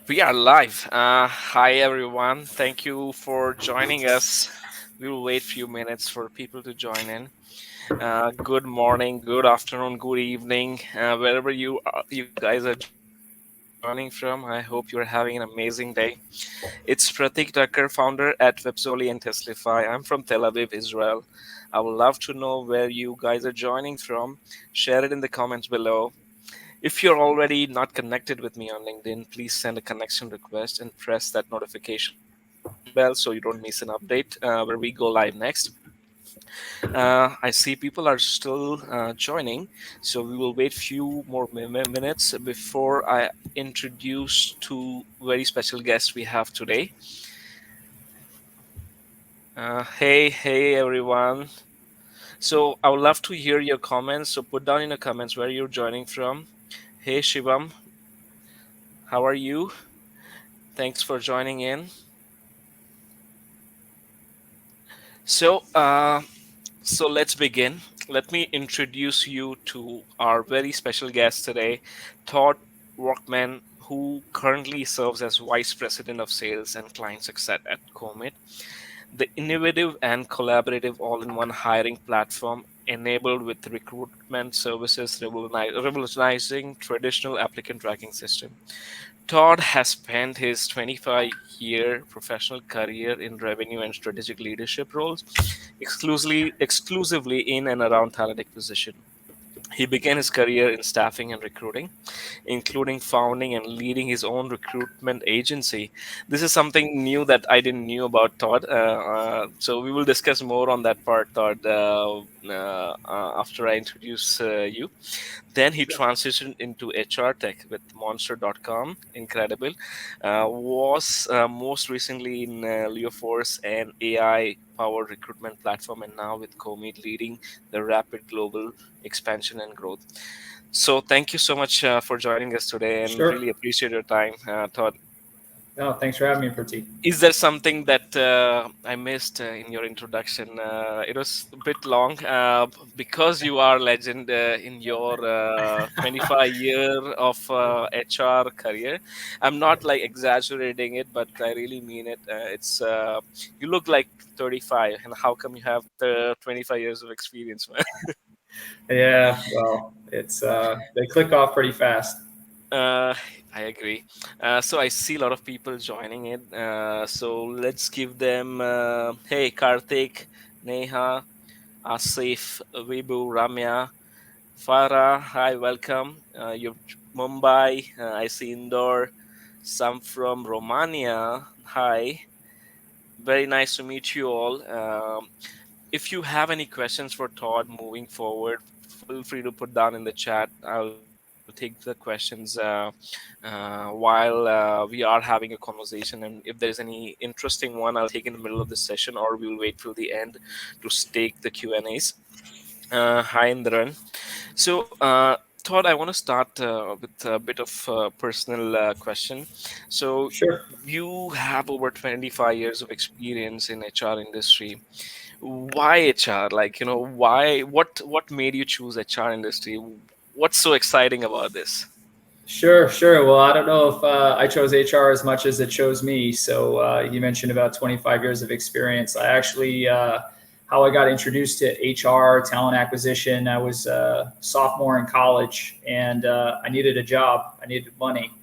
We are live. Hi, everyone. Thank you for joining us. We will wait a few minutes for people to join in. Good morning, good afternoon, good evening, wherever you guys are joining from. I hope you're having an amazing day. It's Pratik Thakker, founder at Webzoli and Testlify. I'm from Tel Aviv, Israel. I would love to know where you guys are joining from. Share it in the comments below. If you're already not connected with me on LinkedIn, please send a connection request and press that notification bell so you don't miss an update where we go live next. I see people are still joining, so we will wait few more minutes before I introduce two very special guests we have today. Hey everyone. So I would love to hear your comments. So put down in the comments where you're joining from. Hey Shivam, how are you? Thanks for joining in. So, so let's begin. Let me introduce you to our very special guest today, Todd Workman, who currently serves as Vice President of Sales and Client Success at Comeet, the innovative and collaborative all-in-one hiring platform enabled with recruitment services revolutionizing traditional applicant tracking system. Todd has spent his 25-year professional career in revenue and strategic leadership roles, exclusively in and around talent acquisition. He began his career in staffing and recruiting, including founding and leading his own recruitment agency. This is something new that I didn't knew about Todd. So we will discuss more on that part, Todd, after I introduce you. Then he transitioned into HR tech with Monster.com. Incredible. Was most recently in Leoforce and AI powered recruitment platform, and now with Comeet leading the rapid global expansion and growth. So thank you so much for joining us today, and Sure. really appreciate your time, Todd. No, thanks for having me, Pratik. Is there something that I missed in your introduction? It was a bit long because you are legend in your 25 year of HR career. I'm not like exaggerating it, but I really mean it. It's you look like 35, and how come you have the 25 years of experience, man? Yeah, well, it's they click off pretty fast. Uh, I agree. So I see a lot of people joining it. So let's give them, hey, Karthik, Neha, Asif, Vibu, Ramya, Farah. Hi, welcome. You're Mumbai. I see Indore. Some from Romania. Hi. Very nice to meet you all. If you have any questions for Todd moving forward, feel free to put down in the chat. I'll take the questions while we are having a conversation. And if there's any interesting one, I'll take in the middle of the session, or we'll wait till the end to take the Q&As. Hi, Indran. So, Todd, I want to start with a bit of a personal question. So, Sure. you have over 25 years of experience in HR industry. Why HR? Like, why? What made you choose HR industry? What's so exciting about this? Sure. Well, I don't know if I chose HR as much as it chose me. So you mentioned about 25 years of experience. I actually, how I got introduced to HR, talent acquisition, I was a sophomore in college and I needed a job. I needed money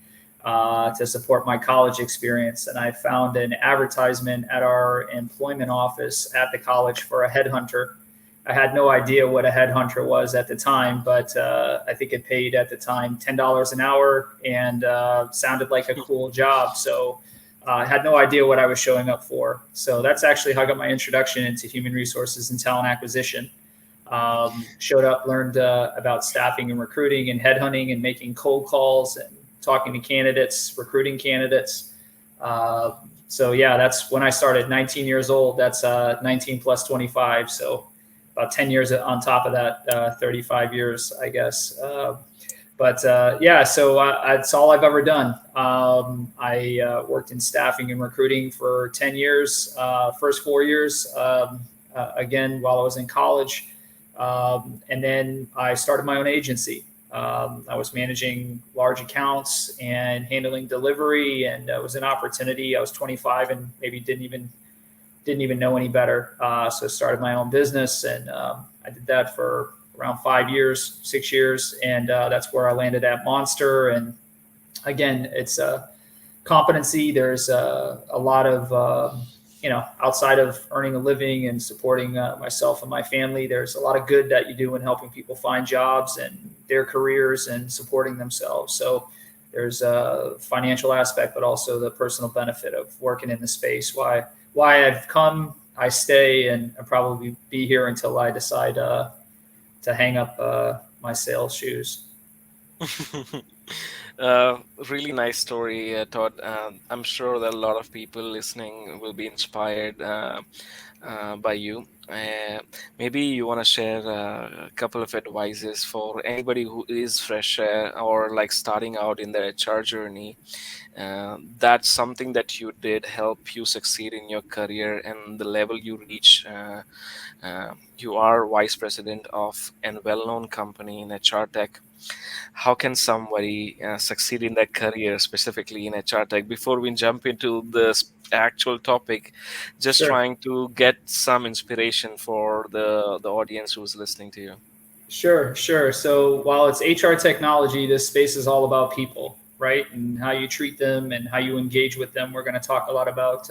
to support my college experience. And I found an advertisement at our employment office at the college for a headhunter. I had no idea what a headhunter was at the time, but I think it paid at the time $10 an hour and sounded like a cool job. So I had no idea what I was showing up for. So that's actually how I got my introduction into human resources and talent acquisition. Showed up, learned about staffing and recruiting and headhunting and making cold calls and talking to candidates, recruiting candidates. So yeah, that's when I started. 19 years old. That's 19 plus 25. So about 10 years on top of that, 35 years, I guess. Yeah, so that's all I've ever done. I worked in staffing and recruiting for 10 years, first 4 years, again, while I was in college. And then I started my own agency. I was managing large accounts and handling delivery, and it was an opportunity. I was 25 and maybe didn't even know any better. So I started my own business, and I did that for around 5 years, 6 years, and that's where I landed at Monster. And again, it's a competency. There's a lot of outside of earning a living and supporting myself and my family, there's a lot of good that you do in helping people find jobs and their careers and supporting themselves. So there's a financial aspect, but also the personal benefit of working in the space. Why I've come, I stay, and I'll probably be here until I decide to hang up my sales shoes. Uh, Really nice story, Todd. I'm sure that a lot of people listening will be inspired by you. Maybe you want to share a couple of advices for anybody who is fresh or like starting out in their HR journey. That's something that you did help you succeed in your career and the level you reach. You are vice president of a well-known company in HR tech. How can somebody succeed in their career, specifically in HR tech? Before we jump into the actual topic, just Sure. trying to get some inspiration for the audience who's listening to you. Sure. So while it's HR technology, this space is all about people, right? And how you treat them and how you engage with them. We're going to talk a lot about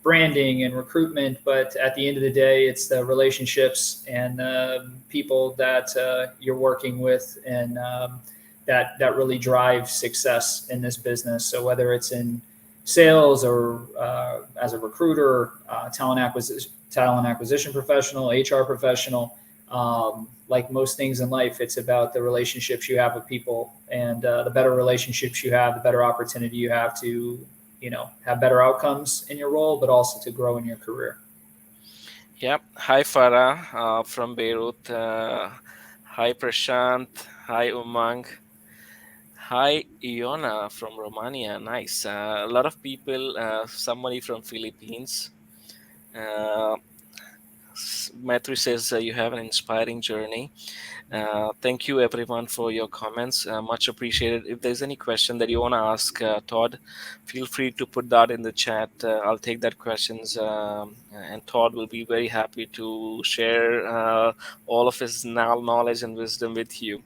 branding and recruitment, but at the end of the day, it's the relationships and people that you're working with, and that really drive success in this business. So whether it's in sales or as a recruiter, talent acquisition professional, HR professional, like most things in life, it's about the relationships you have with people, and the better relationships you have, the better opportunity you have to have better outcomes in your role, but also to grow in your career. Yep. Hi, Farah from Beirut. Hi, Prashant. Hi, Umang. Hi, Iona from Romania. Nice. A lot of people, somebody from Philippines. Uh, Matthew says you have an inspiring journey. Thank you, everyone, for your comments. Much appreciated. If there's any question that you want to ask Todd, feel free to put that in the chat. I'll take that questions, and Todd will be very happy to share all of his knowledge and wisdom with you.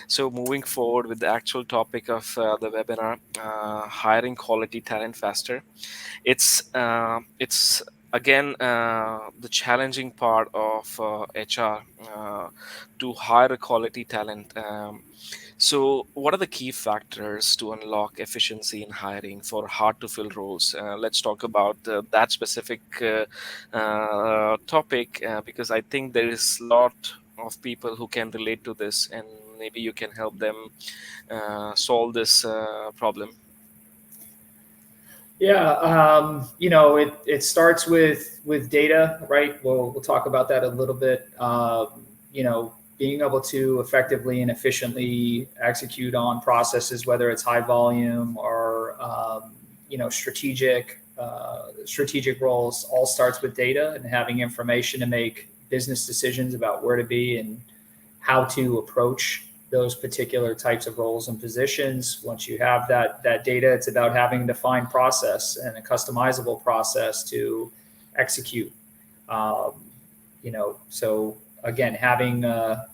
So, moving forward with the actual topic of the webinar, hiring quality talent faster. It's again the challenging part of HR to hire a quality talent. So, what are the key factors to unlock efficiency in hiring for hard to fill roles? Let's talk about that specific topic because I think there is a lot of people who can relate to this, and maybe you can help them solve this problem. Yeah, it starts with data, right? We'll talk about that a little bit. Being able to effectively and efficiently execute on processes, whether it's high volume or strategic roles, all starts with data and having information to make business decisions about where to be and how to approach those particular types of roles and positions. Once you have that data, it's about having a defined process and a customizable process to execute. Um, so again, having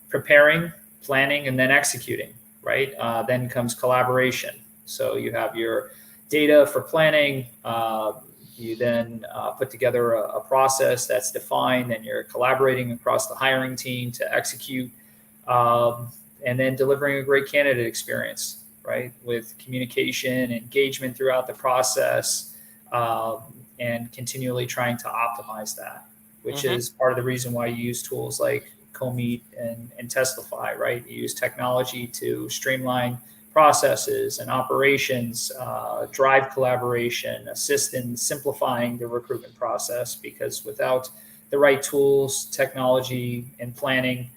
preparing, planning, and then executing. Right. Then comes collaboration. So you have your data for planning. You then put together a process that's defined, and you're collaborating across the hiring team to execute, um, and then delivering a great candidate experience, right? With communication, engagement throughout the process, um, and continually trying to optimize that, which Mm-hmm. is part of the reason why you use tools like Comeet and Testlify, right? You use technology to streamline processes and operations, drive collaboration, assist in simplifying the recruitment process, because without the right tools, technology, and planning,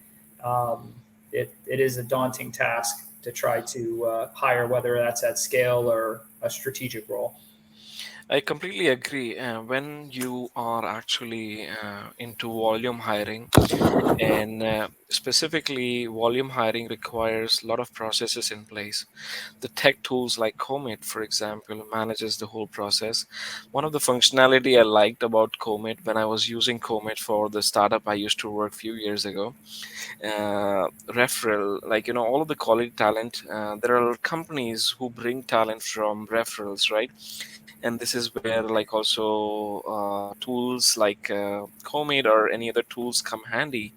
um, it is a daunting task to try to hire, whether that's at scale or a strategic role. I completely agree. When you are actually into volume hiring, and specifically volume hiring requires a lot of processes in place. The tech tools like Comeet, for example, manages the whole process. One of the functionality I liked about Comeet when I was using Comeet for the startup I used to work few years ago, referral, like all of the quality talent. There are companies who bring talent from referrals, right? And this is where like also tools like Comeet or any other tools come handy.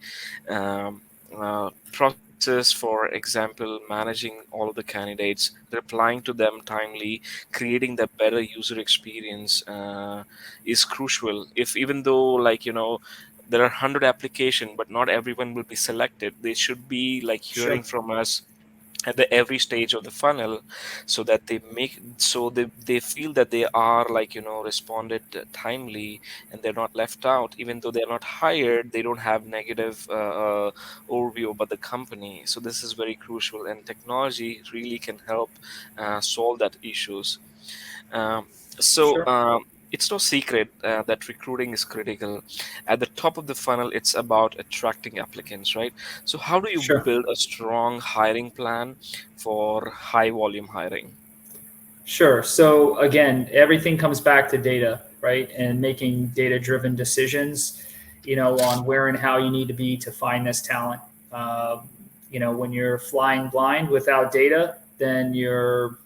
Processes, for example, managing all of the candidates, replying to them timely, creating the better user experience is crucial. If even though there are 100 application, but not everyone will be selected, they should be like Sure. hearing from us at the every stage of the funnel, so that they feel that they are responded timely, and they're not left out. Even though they're not hired, they don't have negative overview about the company. So this is very crucial, and technology really can help solve that issues. um, so Sure. it's no secret that recruiting is critical. At the top of the funnel, it's about attracting applicants, right? So, how do you Sure. build a strong hiring plan for high volume hiring? Sure. So again, everything comes back to data, right? And making data-driven decisions, on where and how you need to be to find this talent. Um, when you're flying blind without data, then you're,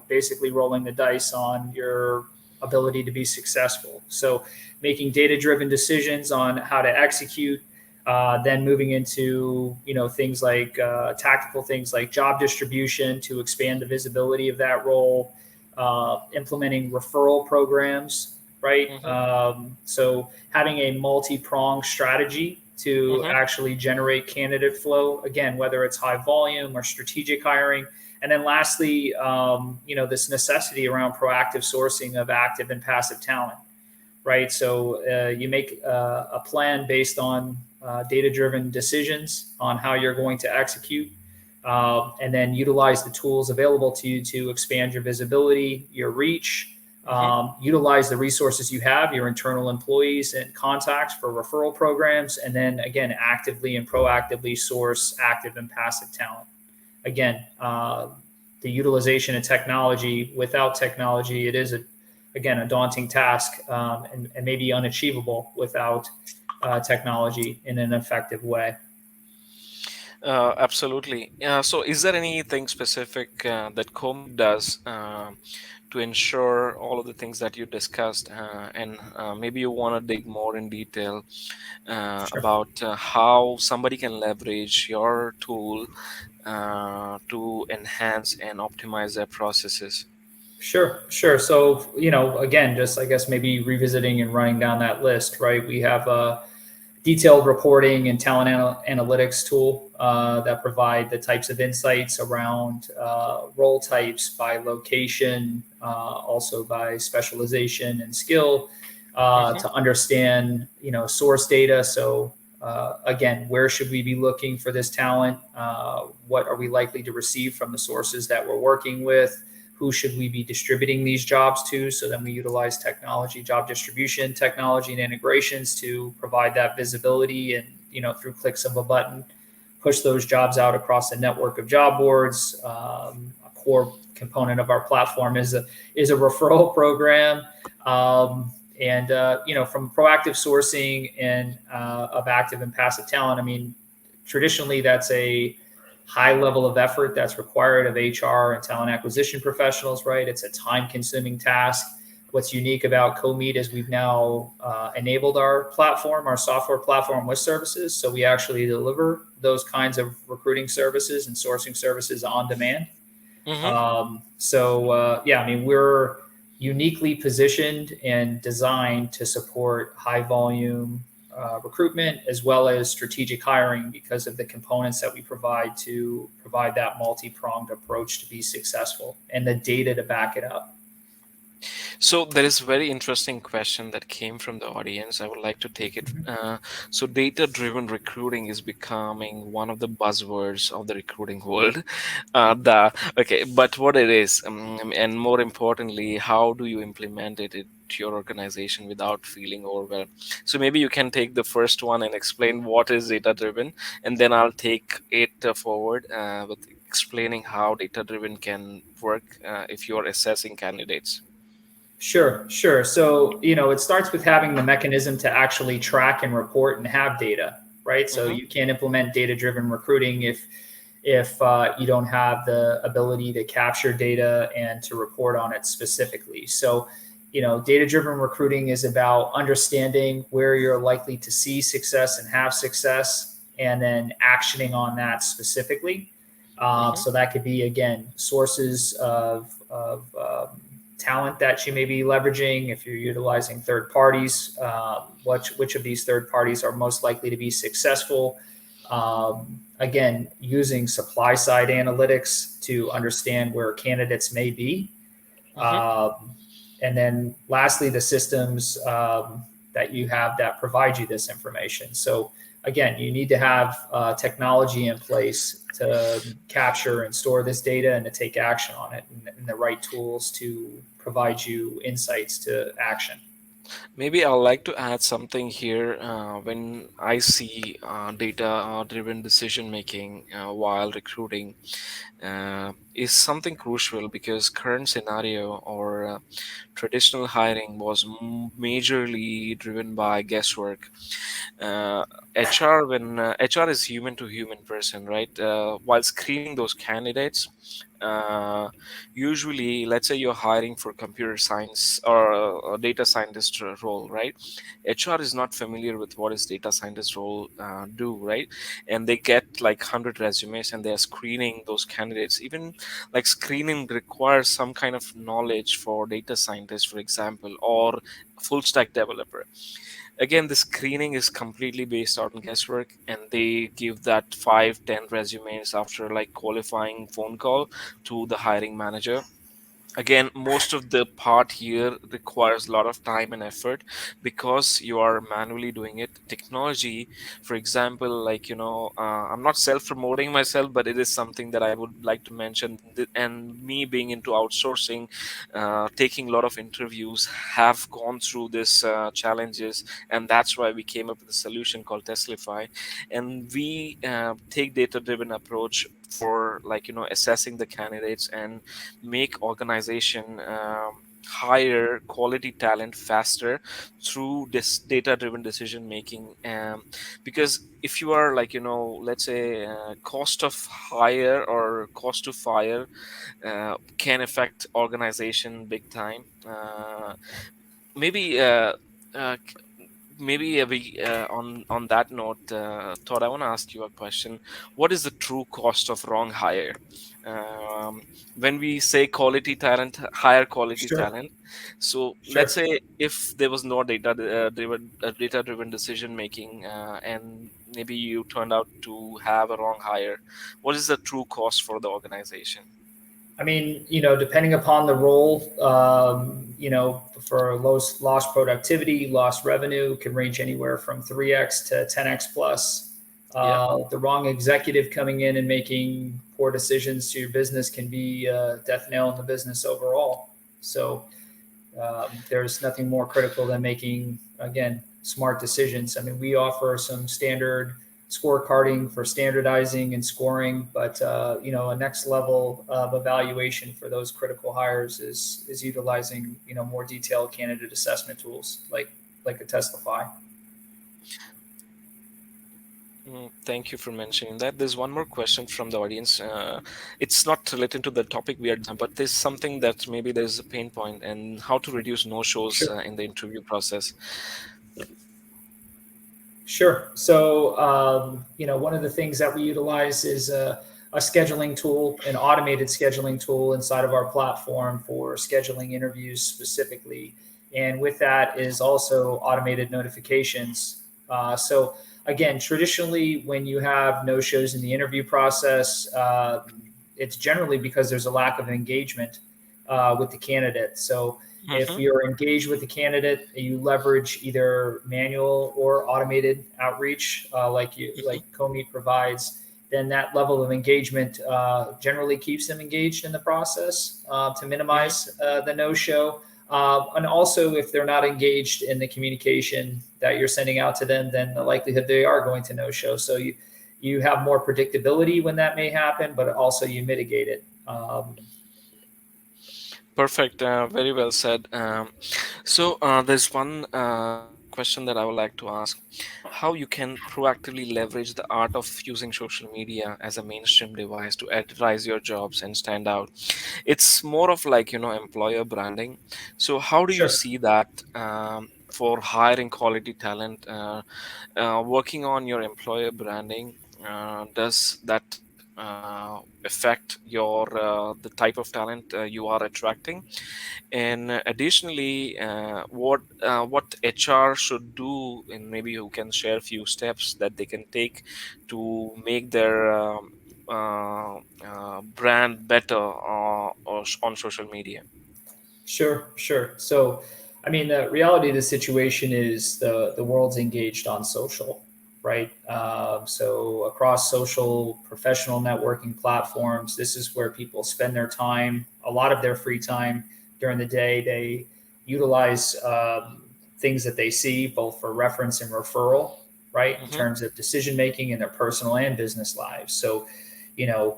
basically rolling the dice on your ability to be successful. So making data-driven decisions on how to execute, then moving into things like tactical things like job distribution to expand the visibility of that role, implementing referral programs, right? Mm-hmm, So having a multi-pronged strategy to mm-hmm, actually generate candidate flow, again, whether it's high volume or strategic hiring. And then lastly, this necessity around proactive sourcing of active and passive talent, right? So you make a plan based on data-driven decisions on how you're going to execute, and then utilize the tools available to you to expand your visibility, your reach. mm-hmm. Utilize the resources you have, your internal employees and contacts for referral programs, and then again, actively and proactively source active and passive talent. Again, the utilization of technology. Without technology, it is again a daunting task, and maybe unachievable without technology in an effective way. Absolutely. So, is there anything specific that Comet does to ensure all of the things that you discussed? And maybe you want to dig more in detail Sure. about how somebody can leverage your tool to enhance and optimize their processes. Sure, sure. So, again, just I guess maybe revisiting and running down that list, right? We have a detailed reporting and talent analytics tool that provide the types of insights around role types by location, also by specialization and skill, Hmm. to understand, source data. So again, where should we be looking for this talent? What are we likely to receive from the sources that we're working with? Who should we be distributing these jobs to? So then we utilize technology, job distribution technology and integrations to provide that visibility, and through clicks of a button, push those jobs out across a network of job boards. A core component of our platform is a referral program. And from proactive sourcing and of active and passive talent, I mean, traditionally that's a high level of effort that's required of HR and talent acquisition professionals, right? It's a time consuming task. What's unique about Comeet is we've now enabled our platform, our software platform with services. So we actually deliver those kinds of recruiting services and sourcing services on demand. Hmm. Yeah, I mean, we're uniquely positioned and designed to support high volume recruitment as well as strategic hiring because of the components that we provide to provide that multi pronged approach to be successful and the data to back it up. So there is a very interesting question that came from the audience. I would like to take it. Mhm. So data-driven recruiting is becoming one of the buzzwords of the recruiting world. The okay, but what it is, and more importantly, how do you implement it into your organization without feeling overwhelmed? So maybe you can take the first one and explain what is data-driven, and then I'll take it forward with explaining how data-driven can work if you're assessing candidates. Sure, sure. So, it starts with having the mechanism to actually track and report and have data, right? So Mm-hmm. you can't implement data-driven recruiting if you don't have the ability to capture data and to report on it specifically. So, data-driven recruiting is about understanding where you're likely to see success and have success, and then actioning on that specifically. Mm-hmm. So that could be again sources of talent that you may be leveraging if you're utilizing third parties. Which of these third parties are most likely to be successful? Again, using supply side analytics to understand where candidates may be. Mm-hmm. Um, and then lastly, the systems that you have that provide you this information. So again, you need to have technology in place to capture and store this data and to take action on it, and the right tools to provide you insights to action. Maybe I'd like to add something here. When I see data-driven decision making while recruiting, is something crucial because current scenario or traditional hiring was majorly driven by guesswork. uh, HR when HR is human to human person, right? While screening those candidates, uh, usually, let's say you're hiring for computer science or a data scientist role, right? HR is not familiar with what is data scientist role do, right? And they get like 100 resumes and they're screening those candidates. Even like screening requires some kind of knowledge for data scientists, for example, or full stack developer. Again, the screening is completely based on guesswork, and they give that 5, 10 resumes after like qualifying phone call to the hiring manager. Again, most of the part here requires a lot of time and effort because you are manually doing it. Technology, for example, like I'm not self promoting myself, but it is something that I would like to mention. And me being into outsourcing, taking a lot of interviews, have gone through this challenges, and that's why we came up with a solution called Testlify. And we take data driven approach for like assessing the candidates and make organization hire quality talent faster through this data driven decision making. Because if you are like let's say cost of hire or cost to fire can affect organization big time. Maybe uh, maybe we on that note, Todd, I want to ask you a question. What is the true cost of wrong hire? um, when we say quality talent, hire quality Sure, talent, so let's sure. say if there was no data driven decision making, and maybe you turned out to have a wrong hire, what is the true cost for the organization? I mean, depending upon the role, for lost productivity, lost revenue can range anywhere from 3x to 10x plus. Yeah. The wrong executive coming in and making poor decisions to your business can be a death nail in the business overall. So there's nothing more critical than making, again, smart decisions. I mean, we offer some standard scorecarding for standardizing and scoring, but a next level of evaluation for those critical hires is utilizing more detailed candidate assessment tools like a Testlify. Thank you for mentioning that. There's one more question from the audience. It's not related to the topic we are done, but there's something that maybe there's a pain point and how to reduce no-shows Sure. in the interview process. Sure. So, one of the things that we utilize is a scheduling tool, an automated scheduling tool inside of our platform for scheduling interviews specifically. And with that is also automated notifications. So, again, traditionally, when you have no shows in the interview process, it's generally because there's a lack of engagement. with the candidate. So if Mm-hmm. you're engaged with the candidate, you leverage either manual or automated outreach, like Comeet provides. Then that level of engagement generally keeps them engaged in the process to Mm-hmm. minimize the no-show. And also, if they're not engaged in the communication that you're sending out to them, then the likelihood they are going to no-show. So you have more predictability when that may happen, but also you mitigate it. Perfect. Very well said. There's one question that I would like to ask: how you can proactively leverage the art of using social media as a mainstream device to advertise your jobs and stand out. It's more of like, employer branding. So how do you Sure. see that for hiring quality talent? Working on your employer branding, does that affect the type of talent you are attracting? And additionally, what HR should do, and maybe you can share a few steps that they can take to make their brand better on social media. Sure, sure. So, I mean, the reality of the situation is the world's engaged on social, right? So across social professional networking platforms, this is where people spend their time, a lot of their free time during the day. They utilize things that they see both for reference and referral, right? In Mm-hmm. terms of decision making in their personal and business lives. So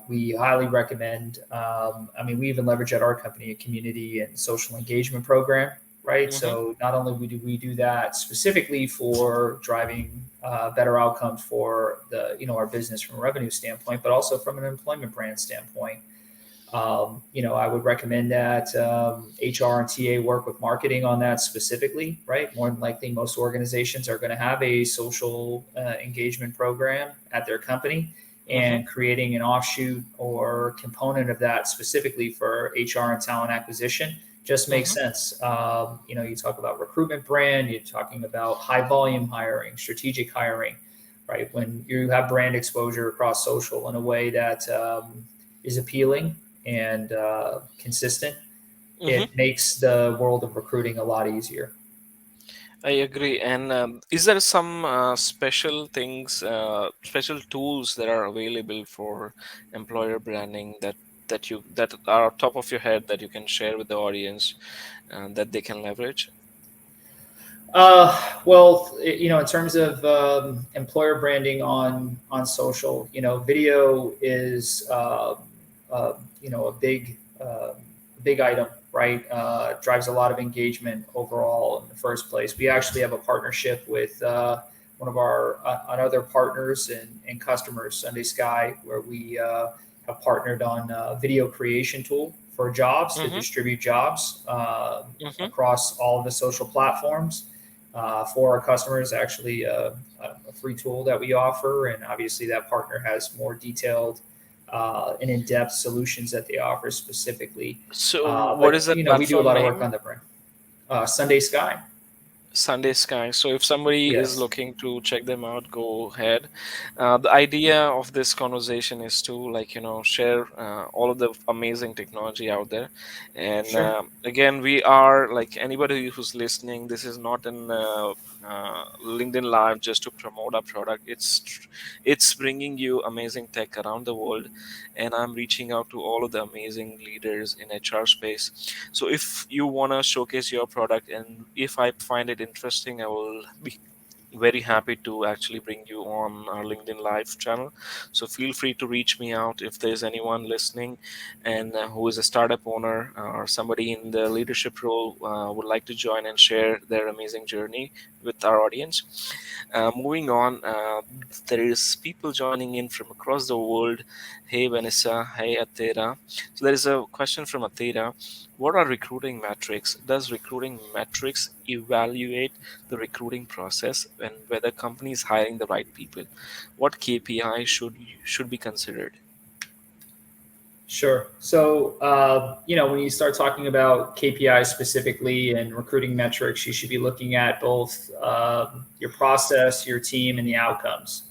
we highly recommend. I mean, we even leverage at our company a community and social engagement program, right? Mm-hmm. So not only do we do that specifically for driving better outcomes for our business from a revenue standpoint, but also from an employment brand standpoint. I would recommend that HR and TA work with marketing on that specifically, right? More than likely, most organizations are going to have a social engagement program at their company, Mm-hmm. and creating an offshoot or component of that specifically for HR and talent acquisition just makes Mm-hmm. sense. You talk about recruitment brand, you're talking about high volume hiring, strategic hiring, right? When you have brand exposure across social in a way that is appealing and consistent, Mm-hmm. it makes the world of recruiting a lot easier. I agree. And is there some special tools that are available for employer branding that are top of your head that you can share with the audience that they can leverage? In terms of employer branding on social, video is a big item, right? Drives a lot of engagement overall in the first place. We actually have a partnership with one of our other partners and customers, Sunday Sky, where we have partnered on a video creation tool for jobs to Mm-hmm. distribute jobs Mm-hmm. across all of the social platforms for our customers. Actually, a free tool that we offer, and obviously that partner has more detailed and in-depth solutions that they offer specifically. So, what But is that we do a platform lot of work name? on the brand. Sunday Sky. Sunday Sky. So if somebody is Yes. looking to check them out, go ahead. The idea of this conversation is to, like, share all of the amazing technology out there. And Sure. again, we are like anybody who's listening. This is not an LinkedIn Live just to promote our product. It's bringing you amazing tech around the world, and I'm reaching out to all of the amazing leaders in HR space. So if you want to showcase your product, and if I find it interesting, I will be very happy to actually bring you on our LinkedIn Live channel. So feel free to reach me out if there's anyone listening and who is a startup owner or somebody in the leadership role would like to join and share their amazing journey with our audience. Moving on, there is people joining in from across the world. Hey Vanessa, hey Atera. So there is a question from Atera. What are recruiting metrics? Does recruiting metrics evaluate the recruiting process and whether companies hiring the right people? What KPI should be considered? Sure. So, when you start talking about KPIs specifically and recruiting metrics, you should be looking at both your process, your team, and the outcomes.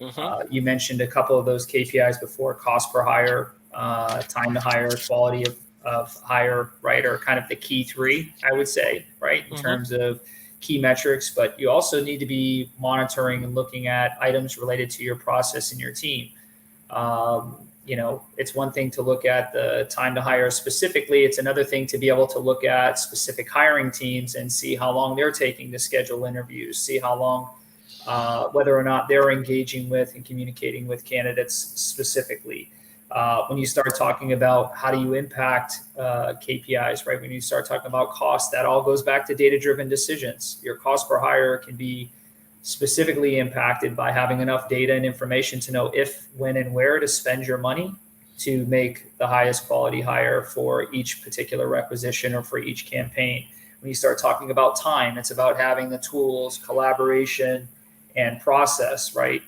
Mm-hmm. You mentioned a couple of those KPIs before: cost per hire, time to hire, quality of of hire, right, are kind of the key three, I would say, right, in Mm-hmm. terms of key metrics. But you also need to be monitoring and looking at items related to your process and your team. It's one thing to look at the time to hire specifically. It's another thing to be able to look at specific hiring teams and see how long they're taking to schedule interviews, see how long, whether or not they're engaging with and communicating with candidates specifically. When you start talking about how do you impact KPIs, right? When you start talking about cost, that all goes back to data-driven decisions. Your cost per hire can be specifically impacted by having enough data and information to know if, when, and where to spend your money to make the highest quality hire for each particular requisition or for each campaign. When you start talking about time, it's about having the tools, collaboration, and process, right?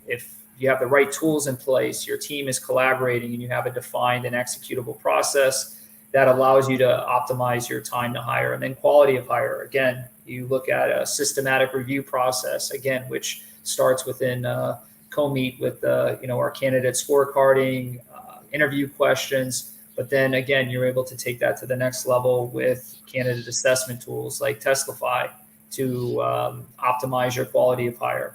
If you have the right tools in place, your team is collaborating, and you have a defined and executable process that allows you to optimize your time to hire. And then quality of hire, again, you look at a systematic review process, again, which starts within Comeet with our candidate scorecarding, interview questions. But then again, you're able to take that to the next level with candidate assessment tools like Testlify to optimize your quality of hire.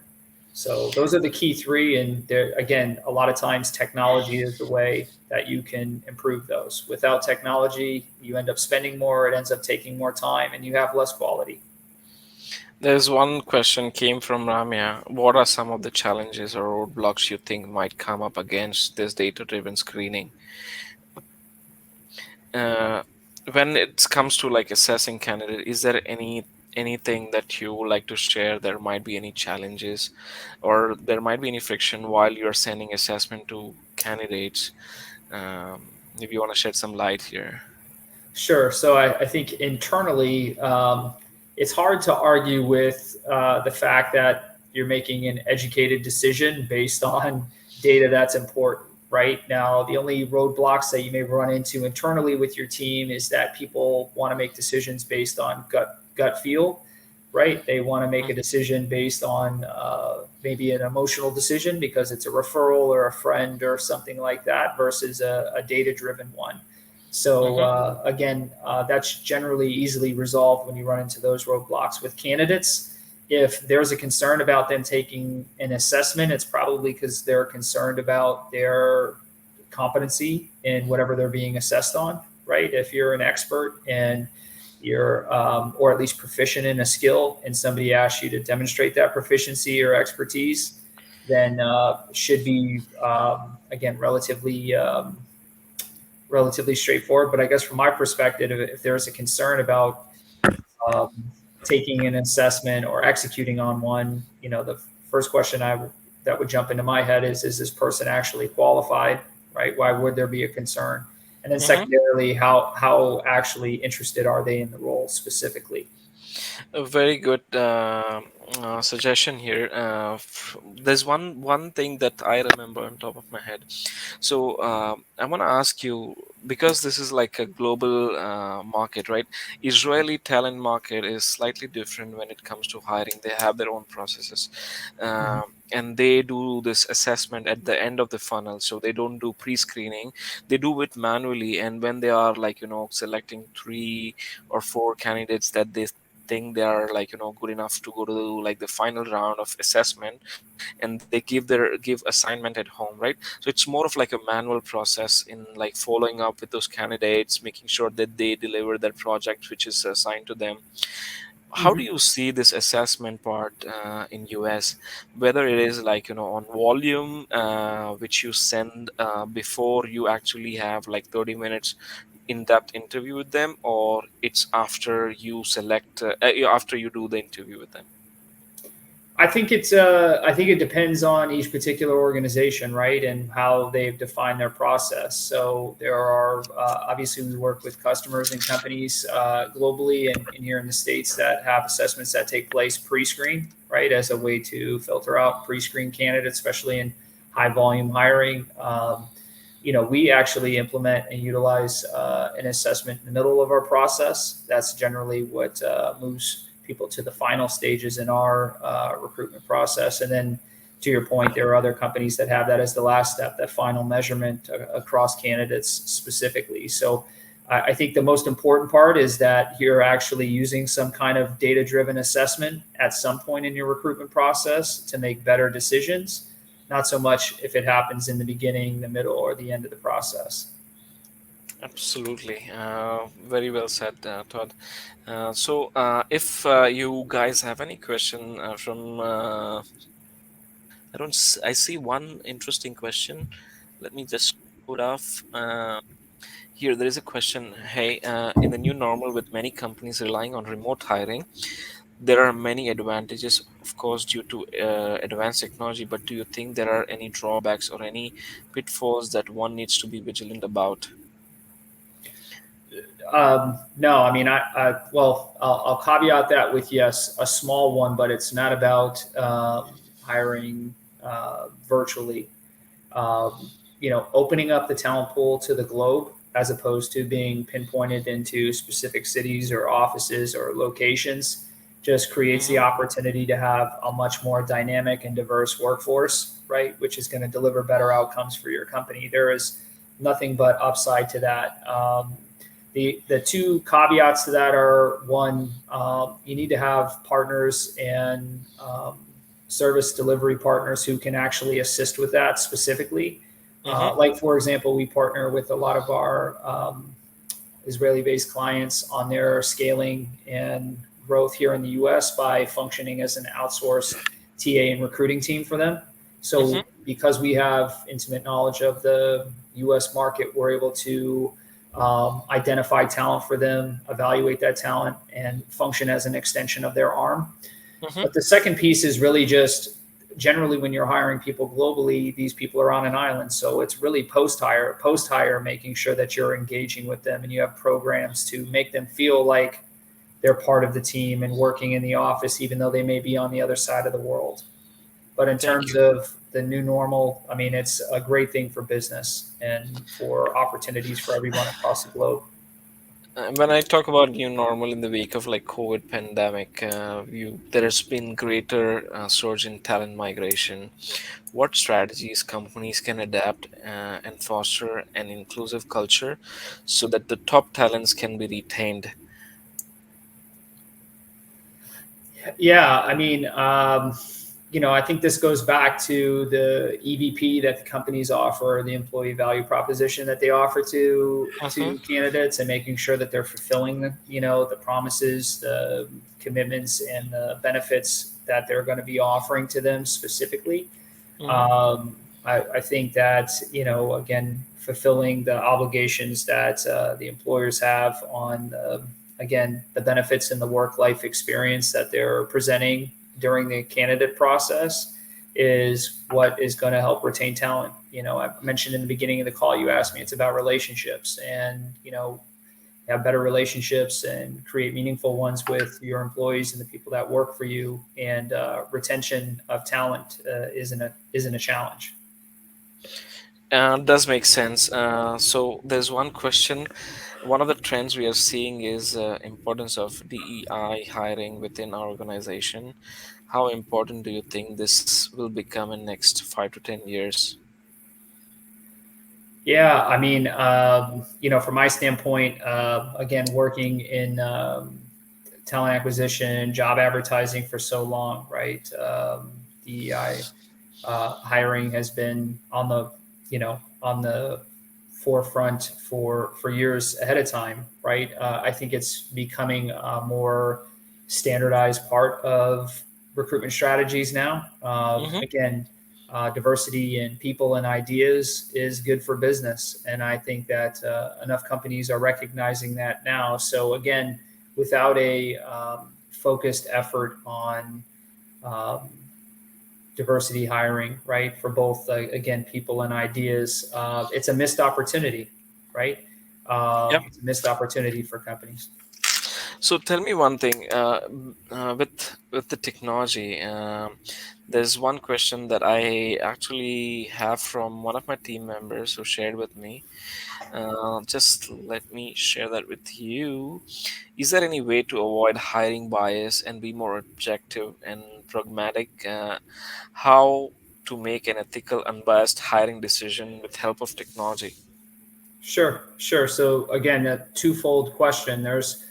So those are the key three, and there again, a lot of times technology is the way that you can improve those. Without technology, you end up spending more, it ends up taking more time, and you have less quality. There's one question came from Ramya. What are some of the challenges or roadblocks you think might come up against this data-driven screening? Uh, when it comes to like assessing candidate, is there anything that you would like to share? There might be any challenges, or there might be any friction while you're sending assessment to candidates. If you want to shed some light here. Sure. So I think internally, it's hard to argue with the fact that you're making an educated decision based on data that's important. Right now, the only roadblocks that you may run into internally with your team is that people want to make decisions based on gut feel, right? They want to make a Mhm. decision based on maybe an emotional decision because it's a referral or a friend or something like that versus a data driven one. So Mhm. again, that's generally easily resolved when you run into those roadblocks with candidates. If there's a concern about them taking an assessment, it's probably because they're concerned about their competency in whatever they're being assessed on, right? If you're an expert and you're, or at least proficient in a skill, and somebody asks you to demonstrate that proficiency or expertise, then should be again relatively straightforward. But I guess from my perspective, if there's a concern about um, taking an assessment or executing on one, the first question that would jump into my head is this person actually qualified, right? Why would there be a concern? And then Mhm. secondarily, how actually interested are they in the role specifically? A very good suggestion here. There's one thing that I remember on top of my head. So I want to ask you, because this is like a global market, right? Israeli talent market is slightly different when it comes to hiring. They have their own processes, Mhm. and they do this assessment at the end of the funnel. So they don't do pre-screening; they do it manually. And when they are like selecting 3 or 4 candidates that they think they are like good enough to go to like the final round of assessment, and they give assignment at home, right? So it's more of like a manual process in like following up with those candidates, making sure that they deliver their project which is assigned to them. How do Mhm. you see this assessment part in US, whether it is like on volume, which you send before you actually have like 30 minutes in-depth interview with them, or it's after you select after you do the interview with them? I think it depends on each particular organization, right, and how they've defined their process. So there are obviously we work with customers and companies globally and here in the states that have assessments that take place pre-screen, right, as a way to filter out pre-screen candidates, especially in high volume hiring. We actually implement and utilize an assessment in the middle of our process. That's generally what moves people to the final stages in our recruitment process. And then to your point, there are other companies that have that as the last step, that final measurement across candidates specifically. So I think the most important part is that you're actually using some kind of data driven assessment at some point in your recruitment process to make better decisions, not so much if it happens in the beginning, the middle, or the end of the process. Absolutely. Very well said, Todd. If you guys have any question from, I see one interesting question. Let me just put off. Here, there is a question. Hey, in the new normal, with many companies relying on remote hiring, there are many advantages, of course, due to advanced technology. But do you think there are any drawbacks or any pitfalls that one needs to be vigilant about? No, I mean, well, I'll caveat that with yes, a small one, but it's not about hiring virtually. Opening up the talent pool to the globe as opposed to being pinpointed into specific cities or offices or locations just creates the Mm-hmm. opportunity to have a much more dynamic and diverse workforce, right? Which is going to deliver better outcomes for your company. There is nothing but upside to that. The two caveats to that are one, you need to have partners and service delivery partners who can actually assist with that specifically. Mm-hmm. Like, for example, we partner with a lot of our Israeli based clients on their scaling and growth here in the US by functioning as an outsourced TA and recruiting team for them. Mm-hmm. So, because we have intimate knowledge of the US market, we're able to identify talent for them, evaluate that talent, and function as an extension of their arm. Mm-hmm. But the second piece is really just generally when you're hiring people globally, these people are on an island. So it's really post hire, making sure that you're engaging with them and you have programs to make them feel like they're part of the team and working in the office, even though they may be on the other side of the world. But in Thank terms you. of the new normal, I mean, it's a great thing for business and for opportunities for everyone across the globe. When I talk about new normal in the wake of like COVID pandemic, there has been greater surge in talent migration. What strategies companies can adapt and foster an inclusive culture so that the top talents can be retained? Yeah, I mean, I think this goes back to the EVP that the companies offer, the employee value proposition that they offer Mm-hmm. to candidates, and making sure that they're fulfilling the promises, the commitments, and the benefits that they're going to be offering to them specifically. Mm-hmm. I think that again, fulfilling the obligations that the employers have on again the benefits and the work life experience that they're presenting during the candidate process is what is going to help retain talent. I mentioned in the beginning of the call, you asked me, it's about relationships, and have better relationships and create meaningful ones with your employees and the people that work for you. And retention of talent isn't a challenge. Does make sense. So there's one question. One of the trends we are seeing is importance of DEI hiring within our organization. How important do you think this will become in next 5 to 10 years? Yeah, I mean, from my standpoint, again, working in talent acquisition, job advertising for so long, right? DEI hiring has been on the forefront for years ahead of time, right? I think it's becoming a more standardized part of recruitment strategies now. Mm-hmm. Again, diversity in people and ideas is good for business, and I think that enough companies are recognizing that now. So again, without a focused effort on um, diversity hiring, right, for both again people and ideas, it's a missed opportunity, right? It's a missed opportunity for companies. So tell me one thing, with the technology, there's one question that I actually have from one of my team members who shared with me. Just let me share that with you. Is there any way to avoid hiring bias and be more objective and pragmatic? How? to make an ethical, unbiased hiring decision with help of technology? Sure. So again, a twofold question. There's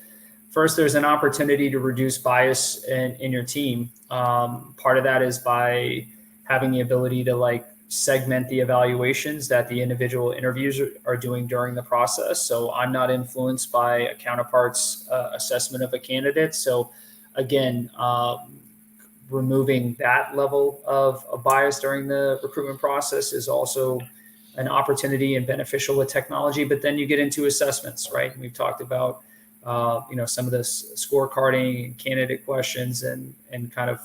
an opportunity to reduce bias in your team. Part of that is by having the ability to like segment the evaluations that the individual interviews are doing during the process. So I'm not influenced by a counterpart's assessment of a candidate. So again, removing that level of bias during the recruitment process is also an opportunity and beneficial with technology. But then you get into assessments, right? And we've talked about some of this scorecarding, candidate questions, and kind of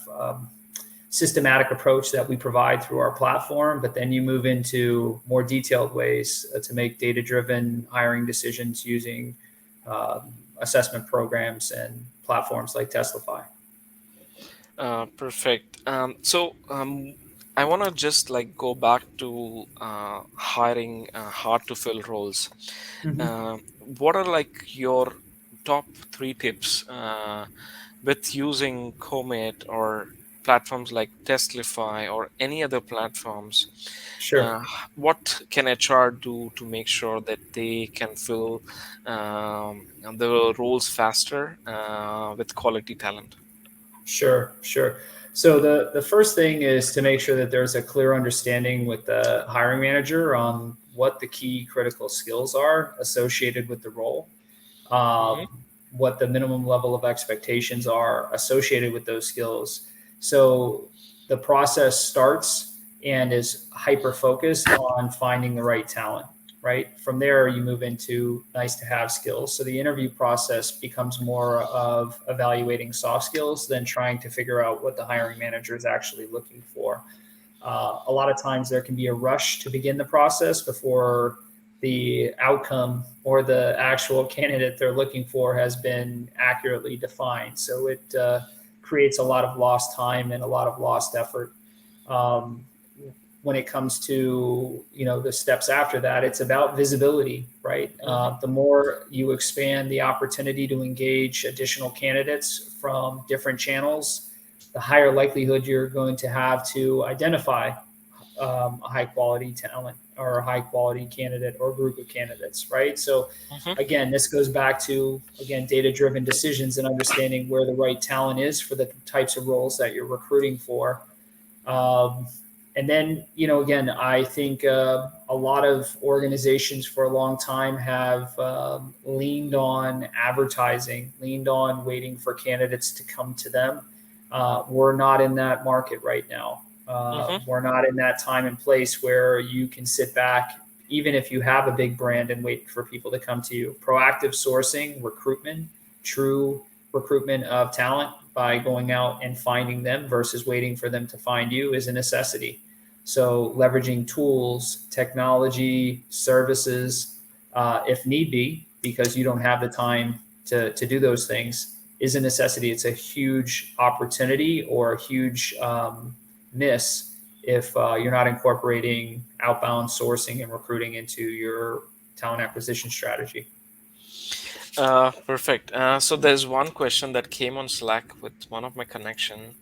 systematic approach that we provide through our platform. But then you move into more detailed ways to make data-driven hiring decisions using assessment programs and platforms like Testlify. Perfect. I want to just like go back to hiring hard to fill roles. Mm-hmm. What are like your top three tips with using Comeet or platforms like Testlify or any other platforms? Sure. Uh, what can HR do to make sure that they can fill the roles faster with quality talent? Sure. So the first thing is to make sure that there's a clear understanding with the hiring manager on what the key critical skills are associated with the role, Mm-hmm. what the minimum level of expectations are associated with those skills. So the process starts and is hyper focused on finding the right talent. Right from there, you move into nice to have skills. So the interview process becomes more of evaluating soft skills than trying to figure out what the hiring manager is actually looking for. A lot of times there can be a rush to begin the process before the outcome or the actual candidate they're looking for has been accurately defined. So it creates a lot of lost time and a lot of lost effort. Um, when it comes to the steps after that, it's about visibility, right? Mm-hmm. The more you expand the opportunity to engage additional candidates from different channels, the higher likelihood you're going to have to identify a high quality talent or a high quality candidate or group of candidates, right? So Mm-hmm. again, this goes back to data driven decisions and understanding where the right talent is for the types of roles that you're recruiting for. um, and then, again, I think a lot of organizations for a long time have leaned on advertising, leaned on waiting for candidates to come to them. We're not in that market right now. Mm-hmm. We're not in that time and place where you can sit back, even if you have a big brand, and wait for people to come to you. Proactive sourcing, recruitment, true recruitment of talent by going out and finding them versus waiting for them to find you is a necessity. So leveraging tools, technology, services, if need be, because you don't have the time to do those things, is a necessity. It's a huge opportunity or a huge miss if you're not incorporating outbound sourcing and recruiting into your talent acquisition strategy. Perfect. So there's one question that came on Slack with one of my connection.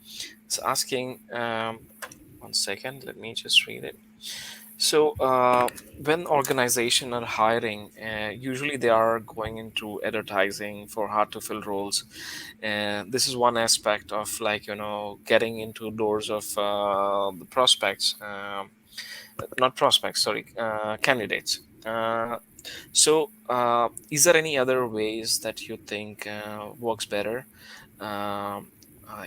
It's asking, 1 second, let me just read it. So when organization are hiring, usually they are going into advertising for hard to fill roles. And this is one aspect of like, getting into doors of the prospects, not prospects, sorry, candidates. Is there any other ways that you think works better?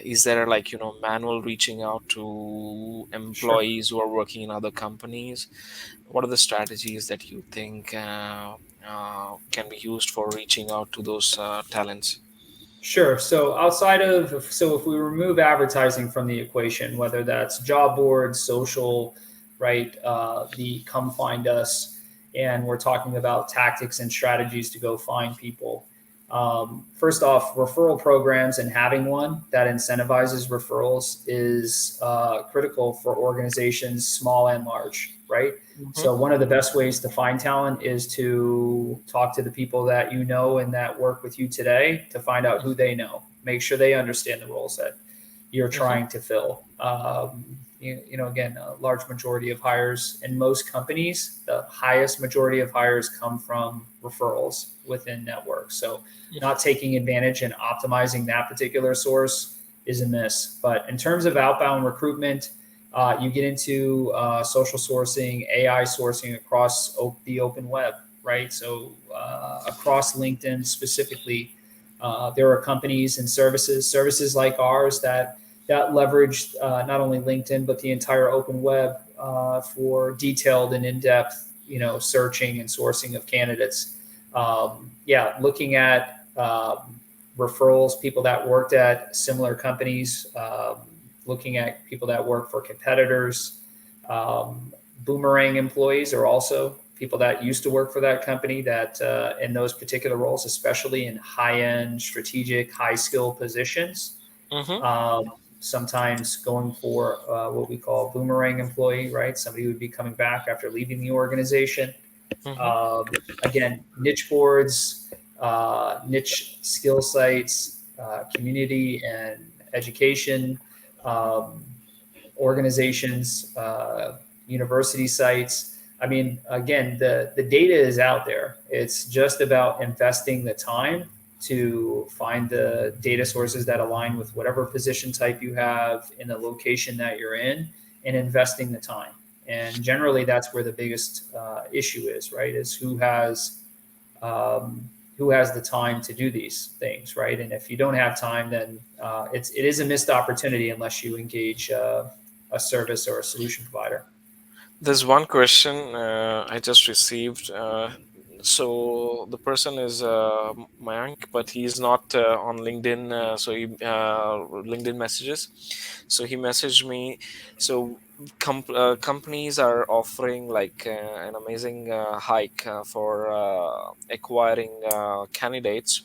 Is there like manual reaching out to Sure. employees who are working in other companies? What are the strategies that you think can be used for reaching out to those talents? Sure. So if we remove advertising from the equation, whether that's job boards, social, right, the come find us, and we're talking about tactics and strategies to go find people. First off, referral programs and having one that incentivizes referrals is critical for organizations, small and large, right? Hmm. So one of the best ways to find talent is to talk to the people that you know and that work with you today to find out who they know. Make sure they understand the roles that you're Hmm. trying to fill. again, a large majority of hires in most companies, the highest majority of hires come from referrals within networks. So not taking advantage and optimizing that particular source is a miss. But in terms of outbound recruitment, you get into social sourcing, AI sourcing across the open web, right? So across LinkedIn specifically, there are companies and services like ours that leverage not only LinkedIn but the entire open web for detailed and in-depth, searching and sourcing of candidates. Looking at referrals, people that worked at similar companies, looking at people that work for competitors. Boomerang employees are also people that used to work for that company that in those particular roles, especially in high-end, strategic, high-skill positions. Mm-hmm. Sometimes going for what we call boomerang employee, right? Somebody who would be coming back after leaving the organization. Mm-hmm. Again, niche boards, niche skill sites, community and education organizations, university sites. I mean, again, the data is out there. It's just about investing the time to find the data sources that align with whatever position type you have in the location that you're in, and investing the time. And generally, that's where the biggest issue is, right? Is who has the time to do these things, right? And if you don't have time, then it is a missed opportunity unless you engage a service or a solution provider. There's one question I just received. So the person is Mayank, but he's not on LinkedIn. So he LinkedIn messages. So he messaged me. So companies are offering like an amazing hike for acquiring candidates.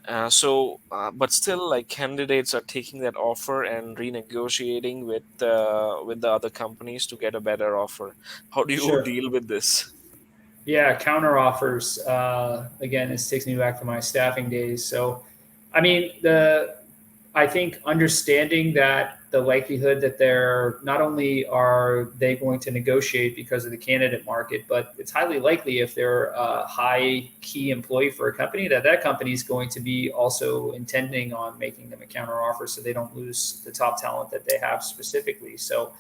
But still, like candidates are taking that offer and renegotiating with the other companies to get a better offer. How do you Sure. deal with this? Yeah, counter offers. Again, this takes me back to my staffing days. So, I mean, I think understanding that the likelihood that they're not only are they going to negotiate because of the candidate market, but it's highly likely if they're a high key employee for a company that company is going to be also intending on making them a counter offer so they don't lose the top talent that they have specifically. So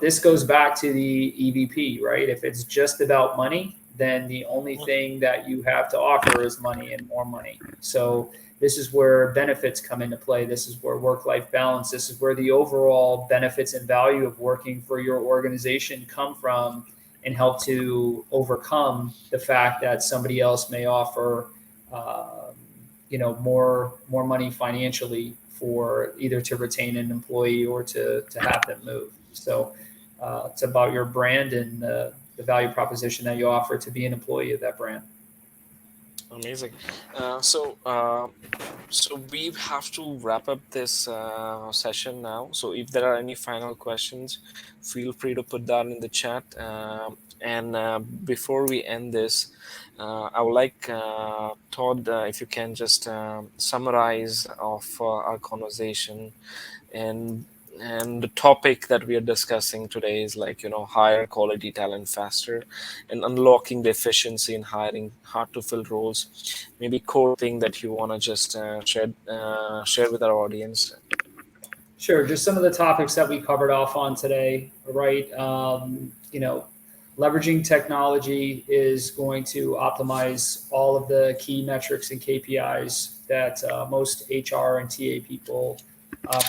this goes back to the EVP, right? If it's just about money, then the only thing that you have to offer is money and more money. So this is where benefits come into play. This is where work-life balance, this is where the overall benefits and value of working for your organization come from and help to overcome the fact that somebody else may offer, more money financially for either to retain an employee or to have them move. So it's about your brand and the value proposition that you offer to be an employee of that brand. Amazing. So we have to wrap up this session now. So if there are any final questions, feel free to put that in the chat. And before we end this, I would like Todd, if you can just summarize of our conversation and the topic that we are discussing today is like hire quality talent faster and unlocking the efficiency in hiring hard to fill roles. Maybe core thing that you want to just share with our audience. Sure. Just some of the topics that we covered off on today, right? Leveraging technology is going to optimize all of the key metrics and KPIs that most HR and TA people,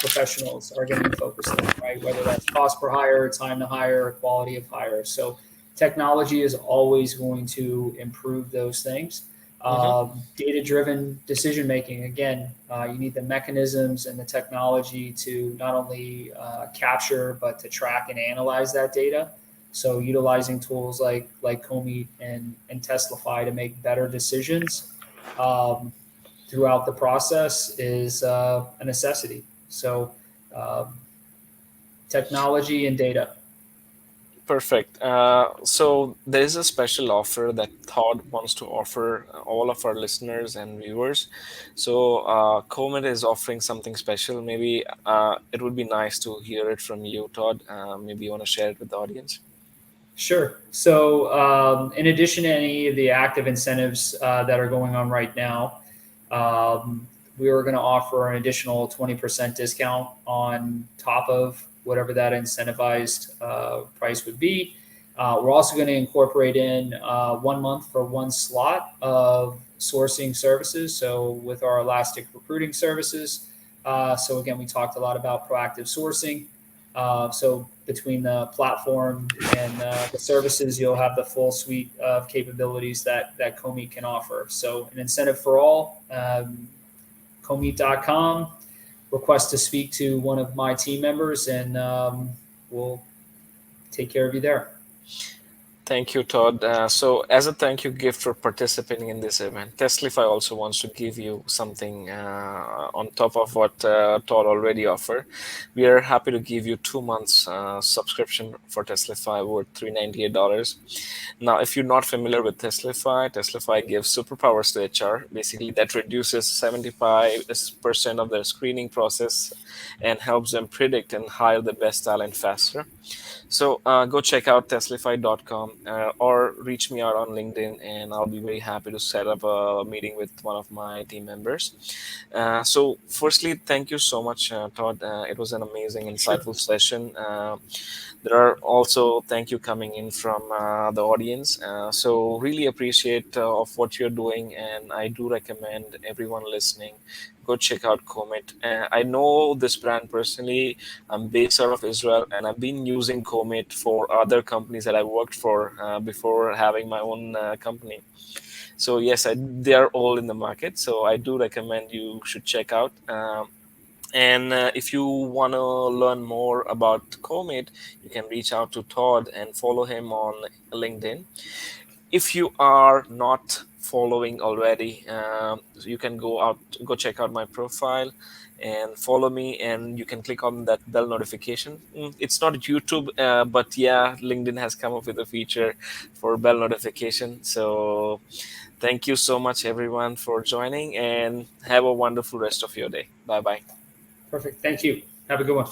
professionals are going to be focused on, right? Whether that's cost per hire, time to hire, quality of hire. So technology is always going to improve those things. Mm-hmm. Data-driven decision making. Again, you need the mechanisms and the technology to not only capture but to track and analyze that data. So utilizing tools like Comeet and Testlify to make better decisions throughout the process is a necessity. So um, technology and data. Perfect. So there is a special offer that Todd wants to offer all of our listeners and viewers. So Comet is offering something special. Maybe it would be nice to hear it from you, Todd. Maybe you want to share it with the audience. Sure. So, in addition to any of the active incentives that are going on right now, we are going to offer an additional 20% discount on top of whatever that incentivized price would be. We're also going to incorporate in 1 month for one slot of sourcing services. So, with our elastic recruiting services. So, again, we talked a lot about proactive sourcing. So between the platform and the services, you'll have the full suite of capabilities that Comeet can offer. So an incentive for all, Comeet.com, request to speak to one of my team members, and we'll take care of you there. Thank you, Todd. So, as a thank you gift for participating in this event, Testlify also wants to give you something on top of what Todd already offered. We are happy to give you 2 months subscription for Testlify worth $398. Now, if you're not familiar with Testlify, Testlify gives superpowers to HR. Basically, that reduces 75% of their screening process and helps them predict and hire the best talent faster. So go check out Testlify.com or reach me out on LinkedIn, and I'll be very happy to set up a meeting with one of my team members. So, firstly, thank you so much, Todd. It was an amazing, Sure. insightful session. There are also thank you coming in from the audience. So, really appreciate of what you're doing, and I do recommend everyone listening go check out Comet. I know this brand personally. I'm based out of Israel, and I've been using Comet for other companies that I worked for before having my own company. So yes, they are all in the market. So I do recommend you should check out. And if you want to learn more about Comet, you can reach out to Todd and follow him on LinkedIn. If you are not following already, you can go check out my profile and follow me, and you can click on that bell notification. It's not YouTube, but yeah, LinkedIn has come up with a feature for bell notification. So thank you so much everyone for joining, and have a wonderful rest of your day. Bye bye. Perfect. Thank you. Have a good one.